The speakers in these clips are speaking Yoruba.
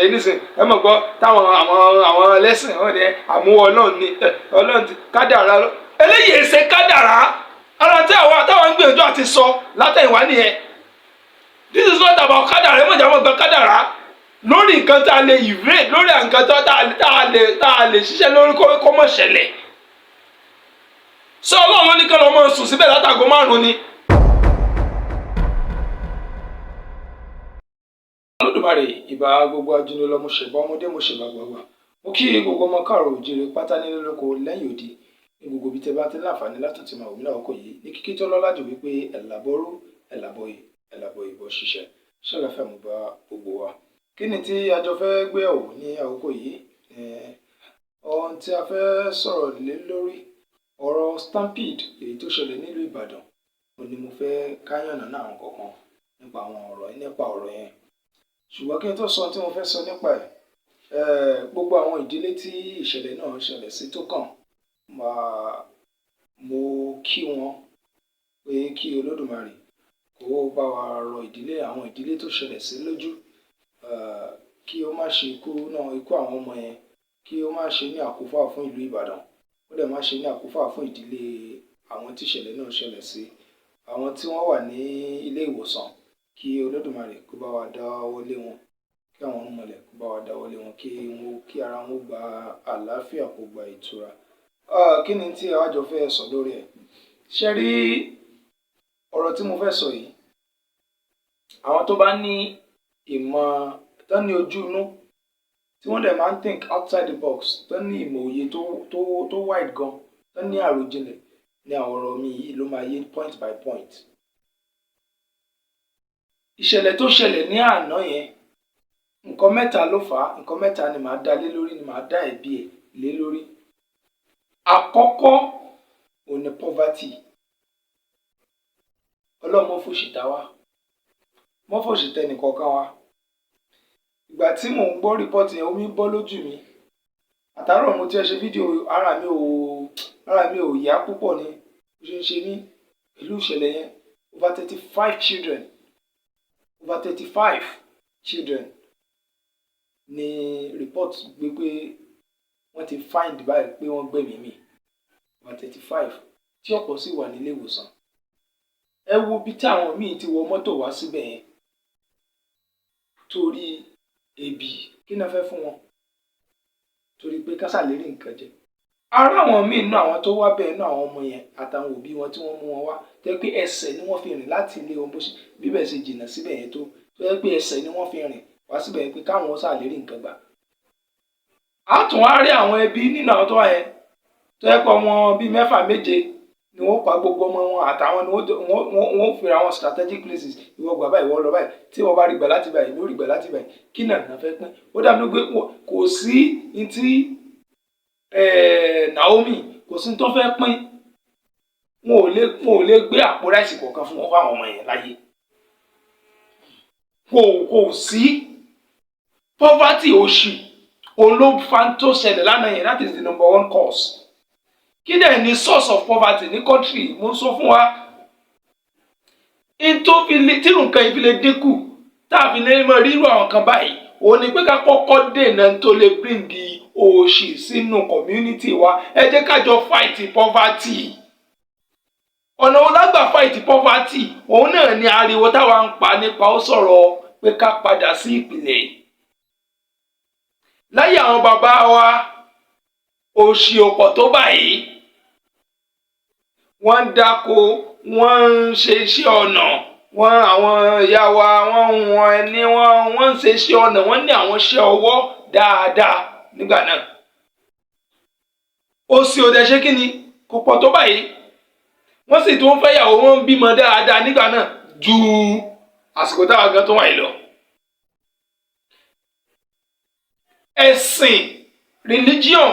nísìn ẹ mọ̀ gbọ́ táwọn àwọn ẹlẹ́sìn wọn ni àmúwọ́ ọlọ́run ni ọlọ́run ti kádàrá lọ eléyìí èsè kádàrá ara tí táwọn ń gbìyànjú àti sọ látẹ̀yìnwá nìyẹn. This is not about kádàrá ẹ mọ̀ jà mọ̀ gbọ́ kádàrá lórí nǹkan tá a lè ìwé lórí nǹkan tá a lè ṣiṣẹ́ lórí kó mọ̀ ṣẹlẹ̀. Sọ ọlọ́run ní kí ọmọ sùn síbẹ̀ látago 5 ni. Olodumare ìbà gbogbo ajúnilọ́ mo ṣèbá ọmọdé mo ṣèbá gbàgbà mo kí gbogbo ọmọ káàrọ̀ òjìrè pátá nílé lóko lẹ́yìn òdì ní gbogbo ibi tẹ́ bá ti láǹfààní láti ti máa wò mí náà ọkọ̀ yìí ní kíkí tó lọ́lá jù wípé ẹ̀làbọ̀rú ẹ̀làbọ̀ ìbọ̀ ṣiṣẹ́ ṣẹlẹ̀ fẹ́ mú bá gbogbo wa. Kí ni tí a jọ fẹ́ gbé ẹ̀wò ní àkókò yìí? Ohun tí a fẹ́ sọ̀rọ̀ lé lórí ọ̀rọ̀ Stampede èyí tó ṣẹlẹ̀ nílùú Ìbàdàn ni mo fẹ́ káyànnà náà àwọn kọ̀ọ̀kan nípa àwọn ọ̀rọ̀ yẹn. Ṣùgbọ́n kí n tó sọ tí mo fẹ́ sọ nípa ẹ̀ gbogbo àwọn ìdílé tí ìṣẹ̀lẹ̀ náà ṣẹlẹ̀ sí tó kàn mo kí wọn pé kí Olódùmarè kó bá wa rọ àwọn ìdílé tó ṣẹlẹ̀ sí lójú kí ó má ṣe ikú àwọn ọmọ yẹn kí ó má ṣe ní àkófà fún ìlú Ìbàdàn ó dẹ̀ má ṣe ní àkófà fún ìdílé àwọn tí ìṣẹ̀lẹ̀ náà ṣẹlẹ̀ sí àwọn tí wọ́n wà ní ilé ìwòsàn kí Olódùmarè kó bá wa dáwọ́ lé wọn kí àwọn ọmọlẹ̀ kó bá wa dáwọ́ lé wọn kí ara wọn gba àlàáfíà kó gba ìtura. Kí ni tí a jọ fẹ́ sọ lórí ẹ̀? Ṣé rí ọ̀rọ̀ tí mo fẹ́ sọ yìí àwọn tó bá ní ìmọ̀ tó ní ojú inú tí wọ́n dẹ̀ máa ń think outside the box tó ní ìmọ̀ òye tó wide gan tó ní àròjinlẹ̀ ní àwọn ọ̀rọ̀ mi yìí ló máa yé point by point. Ìṣẹ̀lẹ̀ tó ṣẹlẹ̀ ní àná yẹn nǹkan mẹ́ta ló fà á nǹkan mẹ́ta ni màá dá lé lórí ni màá dá ẹ̀bi ẹ̀ lé lórí. Àkọ́kọ́ òun ni poverty. Ọlọ́run mọ́ fòṣì dá wa mọ́ fòṣì tẹ nìkọ̀ọ̀kan wa. Ìgbà tí mò ń gbọ́ rìpọ́tì yẹn omi bọ́ lójú mi àtàárọ̀ mo ti ṣe fídíò ara mi ò yá púpọ̀ ni bó ṣe ń ṣe ní ìlú ìṣẹ̀lẹ̀ yẹn over 35 children ni report gbé pé wọ́n ti find báyìí pé wọ́n gbẹ̀mí mì over 35 tí ọ̀pọ̀ sì wà nílé ìwòsàn. Ẹ wo bí táwọn míì ti wọ mọ́tò wá síbẹ̀ yẹn torí ebi kí ni a fẹ́ fún wọn torí pé kásà lè rí nǹkan jẹ. Ara àwọn míì nínú àwọn tó wá bẹ́ẹ̀ nínú àwọn ọmọ yẹn àtàwọn òbí wọn tí wọ́n mú wọn wá tẹ́ pé ẹsẹ̀ ni wọ́n fi rìn láti ilé wọn bíbẹ̀ ṣe jìnnà síbẹ̀ yẹn tó tẹ́ pé ẹsẹ̀ ni wọ́n fi rìn wá síbẹ̀ yẹn pé káwọn sà lè rí nǹkan gbà. A tún wá rí àwọn ẹbí nínú àwọn tó wà yẹn tó yẹ pé ọmọ bíi 6 7 ni wọ́n pa gbogbo ọmọ wọn àtàwọn ni wọ́n fira wọn strategic places ìwọ gbà báyìí ìwọ lọ báyìí tí wọ́n bá rí gbà láti báyìí lórí gbà láti báyìí kí náà fẹ́ pín. Ó dàbí pé kò sí ntí Naomi kò sí tó fẹ́ pín wọn ò lè gbé àpò ráìsì kọ̀ọ̀kan fún wọn fáwọn ọmọ yẹn láyé. Kò sí poverty òṣì òun ló fa tó ṣẹlẹ̀ lánàá yẹn that is the number 1 cause. Kí dẹ̀ ni source of poverty ní country mo sọ fún wa tí nǹkan yìí fi lè dínkù tàbí lè mọ rírú àwọn kan báyìí òun ni pé ká kọ́kọ́ dènà tó lè bring òṣì sínú community wa. Ẹ jẹ́ ká jọ fight poverty. Ọ̀nà wo la gbà fight poverty òun náà ni ariwo táwa ń pa nípa ó sọ̀rọ̀ pé ká padà sí ìpìlẹ̀. Láyé àwọn bàbá wa òṣì òpọ̀ tó báyìí wọ́n ń dáko wọ́n ń ṣe iṣẹ́ ọnà àwọn ìyá wa wọ́n ń ṣe iṣẹ́ ọnà wọ́n ní àwọn iṣẹ́ ọwọ́ dáadáa nígbà náà. Òṣì ò dẹ̀ ṣe kí ni kò pọ̀ tó báyìí wọ́n sì tún fẹ́ yàwó wọn ń bímọ dáadáa nígbà náà ju àsìkò táwa gan tó wà yìí lọ. Ẹ̀sìn religion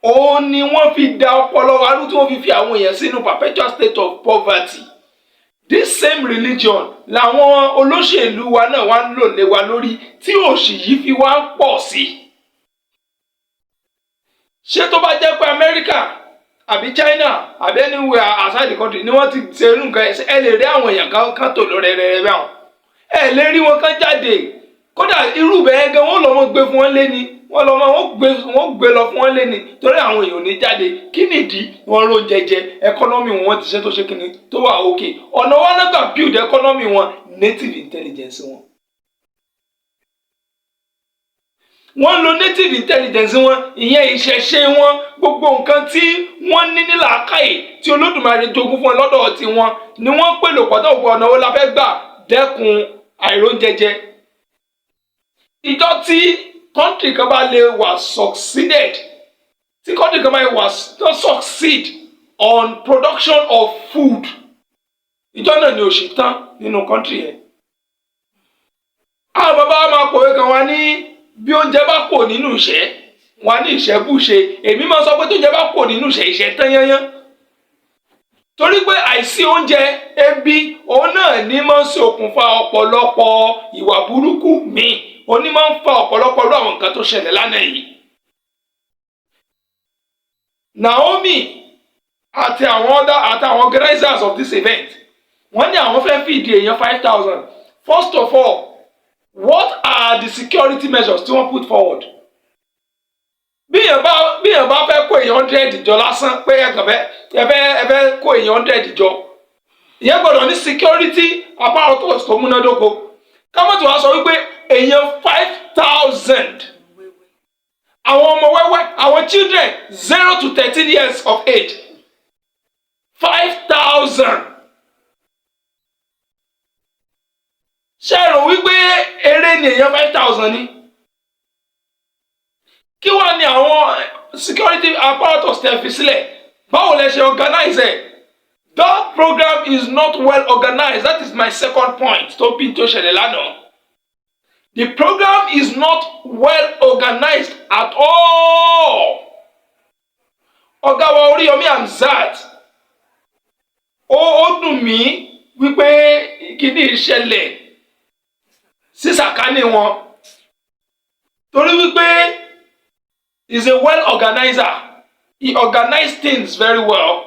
òun ni wọ́n fi da ọpọlọ wa rú tí wọ́n fi àwọn èèyàn sínú perpetual state of poverty. This same religion làwọn olóṣèlú wa náà wá ń lò lé wa lórí tí òṣì yìí fi wá ń pọ̀ sí. Ṣé tó bá jẹ́ pé Amẹ́ríkà àbí China àbí anywhere outside the country ni wọ́n ti ṣe irú nǹkan ẹ lè rí àwọn èèyàn kan tó lọ rẹ̀rẹ̀rẹ̀ báwọn ẹ lè rí wọn kan jáde kódà irú bẹ́ẹ̀ gan wọ́n lọ mọ́ gbé fún wọn lé ní wọ́n gbé lọ fún wọn lé ní torí àwọn èèyàn ní jáde kí nìdí wọn ro jẹjẹ ẹkọ́nọ́mì wọn ti ṣe tó ṣe kíni tó wà òkè ọ̀nà wọn náà gbà build ẹkọ́nọ́mì wọn native intelligence wọn. wọ́n lo native intelligence wọn ìyẹn ìṣẹ̀ṣe wọn gbogbo nǹkan tí wọ́n ní nílàákàyè tí Olódùmarè jogún fún wọn lọ́dọ̀ tiwọn ni wọ́n pè lò pọ̀tọ́ ògbó ọ̀nà wo la fẹ́ gbà dẹ́kun àìróúnjẹjẹ. ìjọ tí country kan bá lè wà succeeded tí country kan bá lè wà succeed on production of food ìjọ náà ni òṣì tán nínú country yẹn. àwọn bàbá wa máa pòwe kan wá ní bí oúnjẹ bá pọ̀ nínú ìṣẹ́ wọn ní ìṣẹ́ bùṣe èmi máa sọ pé tó oúnjẹ bá pọ̀ nínú ìṣẹ́ ìṣẹ́ tán yányán torí pé àìsí oúnjẹ ebi òun náà ní máa ń ṣe okùnfà ọ̀pọ̀lọpọ̀ ìwà burúkú míì òun ní máa ń fa ọ̀pọ̀lọpọ̀ irú àwọn nǹkan tó ṣẹlẹ̀ lánàá yìí. Naomi àti àwọn organizers of this event wọ́n ní àwọn fẹ́ fìdí èèyàn 5,000. First of all, what are the security measures tí wọ́n put forward? bí èèyàn bá fẹ́ kó èèyàn 100 jọ lásán pé ẹ fẹ́ kó èèyàn 100 jọ ìyẹn gbọ́dọ̀ ní security apparatus tó múnádóko kámọ́tò wá sọ wípé èèyàn 5,000 àwọn ọmọ wẹ́wẹ́ àwọn children 0 to 13 years of age 5,000. ṣé ẹ rò wípé eré ni èèyàn 5,000 ni? kí wàá ní àwọn security apparatus tẹ́ fi sílẹ̀ báwo lẹ ṣe organize ẹ̀? That program is not well organized. That is my second point tó bí tó ṣẹlẹ̀ lánàá. The program is not well organized at all. Ọ̀gá wa Oríyọmí Hamzat ó dùn mí wípé kíní ìṣẹ̀lẹ̀ sísàkánì wọn torí wípé he is a well organizer. He organized things very well.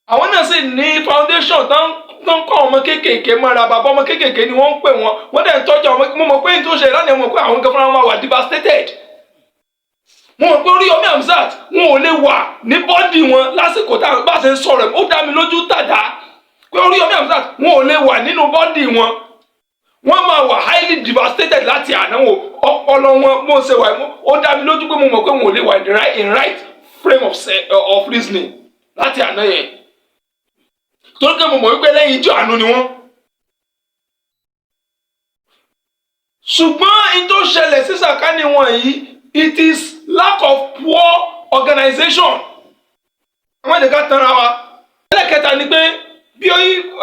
Àwọn náà sì ní foundation tó ń kọ́ ọmọ kéékèèké mọ́ra bàbá ọmọ kéékèèké ni wọ́n ń pè wọ́n dẹ̀ ń tọ́jú ọmọ. Mo mọ̀ pé ní tó ṣe lánàá mo mọ̀ pé àwọn nǹkan fúnra wọn wà devastated. Mo mọ̀ pé Oríyọmí Hamzat wọn ò lè wà ní bọ́dì wọn lásìkò tá a bá ṣe ń sọ̀rọ̀ ó dá mi lójú tàdá pé Oríyọmí Hamzat wọn ò lè wà nínú bọ́dì wọn. Wọ́n máa wà highly devastated láti àná wọn ọpọlọ wọn mo ṣe wà ó dá mi lójú pé mo mọ̀ pé wọn ò lè wà in right frame of reasoning láti àná yẹn. Torí pé mo mọ̀ wípé lẹ́yìn ijó àánú ni wọ́n. Ṣùgbọ́n in tó ṣẹlẹ̀ sí sàkání wọn yìí it is lack of poor organization. Àwọn ìdíkà tanra wa. Ẹlẹ́kẹta ni pé bí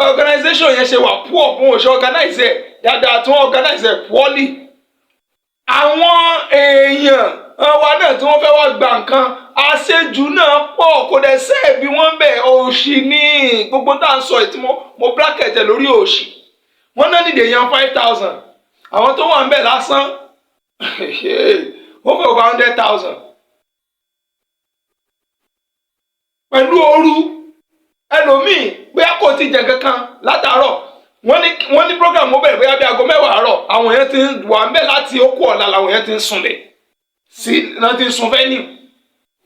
organization yẹn ṣe wà poor bó ṣe organize ẹ̀ dáadáa tí wọ́n organize ẹ̀ poorly. Àwọn èèyàn wa náà tí wọ́n fẹ́ wá gba nǹkan àṣejù náà pọ̀ kò dẹ̀ sẹ́ẹ̀bí wọ́n bẹ̀ òṣì ní gbogbo tá à ń sọ ẹ̀ tí mo bracket ẹ̀ lórí òṣì. Wọ́n náà nídìí èèyàn 5,000 àwọn tó wà ń bẹ̀ lásán wọ́n fẹ́ over 100,000. pẹ̀lú ooru ẹlòmíì bóyá kò ti jẹ kankan látàárọ̀ wọ́n ní program ó bẹ̀rẹ̀ bóyá bí aago 10 àárọ̀ àwọn èèyàn ti wà ń bẹ̀ láti okú ọ̀la làwọn èèyàn ti ń sunlẹ̀ sí náà ti sun venue.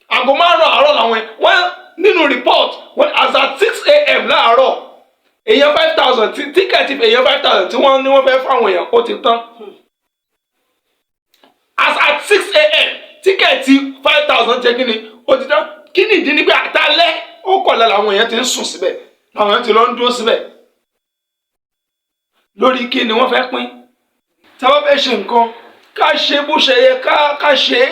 Aago 5 àárọ̀ làwọn wọ́n nínú report wọ́n as at 6 a.m. láàárọ̀ èèyàn 5,000 tíkẹ́ẹ̀tì èèyàn 5,000 tí wọ́n ní wọ́n fẹ́ fáwọn èèyàn ó ti tán. As at 6 a.m. tíkẹ́ẹ̀tì 5,000 jẹ́ kíni ó ti tán. Kíni ìdí ni pé àtàlẹ́ ó kọ̀ọ̀lá làwọn èèyàn ti ń sùn síbẹ̀ làwọn èèyàn ti lọ ń dúró síbẹ̀. Lórí kí ni wọ́n fẹ́ pín? Tá bá fẹ́ ṣe nǹkan ká ṣe bó ṣe yẹ ká ṣe é.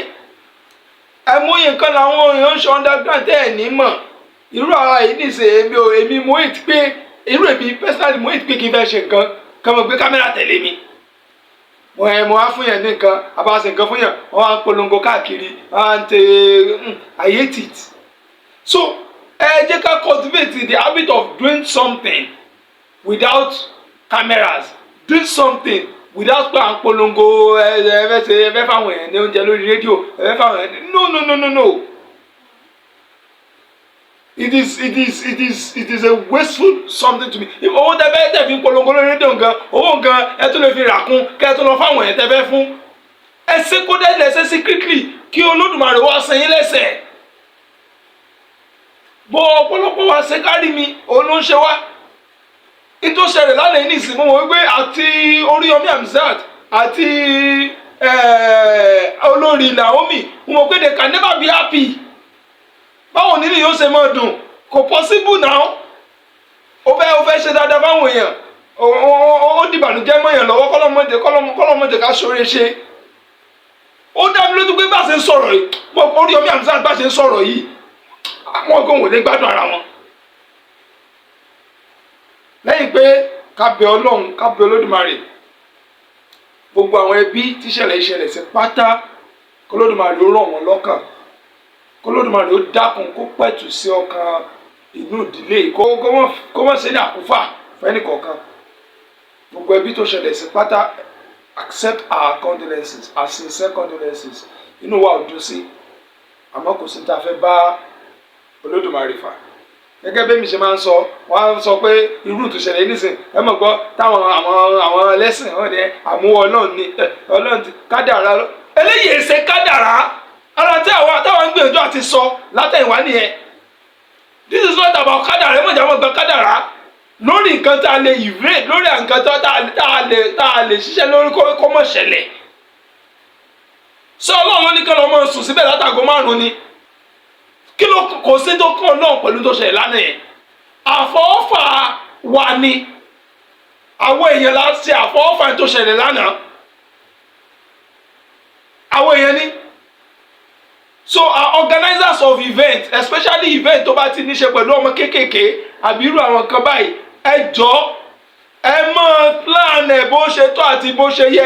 Ẹmúyìn nǹkan làwọn èèyàn ń ṣe underground tẹ́ ẹ̀ ní mọ̀. Irú ara yìí nìṣe èmi mo hate pé irú èmi personally mo hate pé kí n fẹ́ ṣe nǹkan kí wọ́n gbé kámẹ́rà tẹ̀lé mi. Mo wá fún yẹn ní nǹkan àbáṣe nǹkan fún yẹn wọ́n á polongo káàkiri I hate it. So ẹ jẹ́ ká cultivate the habit of doing something without cameras, doing something without pé à ń polongo ẹfẹ́ fáwọn èèyàn ní oúnjẹ lórí rédíò ẹfẹ́ fáwọn èèyàn no. it is a wasteful something to me. Owó tẹ́ fi polongo lórí rédíò nǹkan, owó nǹkan ẹ tún lè fi rà kún kẹ́ ẹ tún lọ fáwọn ẹ̀ tẹ́ fẹ́ fún. Ẹ ṣe kó dẹ́ lẹ́sẹ̀ secretly kí Olódùmarè wá sẹ́yìn lẹ́sẹ̀. Bó ọ̀pọ̀lọpọ̀ wa ṣe kárí mi, òun ló ń ṣe wá. Ìtò ṣẹlẹ̀ lánàá yìí nìsín mo wọ́n wípé àti Oríyọmí Hamzat àti olórí Naomi mo mọ̀ pé they can never be happy. Báwo nílì yóò ṣe máa dùn? Kò possible now. Ó fẹ́ ṣe dáadáa fáwọn èèyàn. Ó dìbànújẹ́ mọ́ èèyàn lọ́wọ́ kọ́lọ́mọdé ká ṣoore ṣe. Ó dá mi lójú pé bá ṣe ń sọ̀rọ̀ yìí, Oríyọmí Hamzat bá ṣe ń sọ̀rọ̀ yìí, àwọn kan ò lè gbádùn ara wọn. Lẹ́yìn pé ká bẹ Ọlọ́run, ká bẹ Olódùmarè, gbogbo àwọn ẹbí tíṣẹ̀lẹ̀ ìṣẹ̀lẹ̀ sí pátá, k'Olódùmarè ó rọ̀ wọ́n lọ́kàn, k'Olódùmarè ó dákun kó pẹ̀tù sí ọkàn inú ìdílé kó wọ́n ṣe ní àkúfà fẹ́ni kọ̀ọ̀kan. Gbogbo ẹbí tó ṣẹlẹ̀ sí pátá, accept our condolences, our sincere condolences. Inú wa ò dùn sí, àmọ́ kò sí ní ta fẹ́ bá Olódùmarè fà. Gẹ́gẹ́ bí mi ṣe máa ń sọ, wọ́n á sọ pé irú ìtúsẹ̀lẹ̀ nísìn ẹ mọ̀ gbọ́ táwọn àwọn ẹlẹ́sìn wọn ni àmúwọ̀ Ọlọ́run ni Ọlọ́run ti kádàrá lọ. Eléyìí ṣe kádàrá ara tí táwọn ń gbìyànjú àti sọ látẹ̀yìnwá nìyẹn. This is not about kádàrá, ẹ mọ̀ jà mọ̀ gbọ́ kádàrá lórí nǹkan tá a lè evade, lórí nǹkan tá a lè ṣiṣẹ́ lórí kó mọ̀ ṣẹlẹ̀. Ṣé Ọlọ́run ní kí ọmọ sùn síbẹ̀ látago 5 ni? Kí ló kò sí tó kàn náà pẹ̀lú tó ṣẹlẹ̀ lánàá yẹn? Àfọwọ́fà wa ni àwọn èèyàn la ṣe àfọwọ́fà tó ṣẹlẹ̀ lánàá. Àwọn èèyàn ni. So our organizers of events, especially event tó bá ti ní ṣe pẹ̀lú ọmọ kéékèèké àbí irú àwọn kan báyìí, ẹ jọ̀ọ́ ẹ máa plan ẹ̀ bó ṣe tó àti bó ṣe yẹ.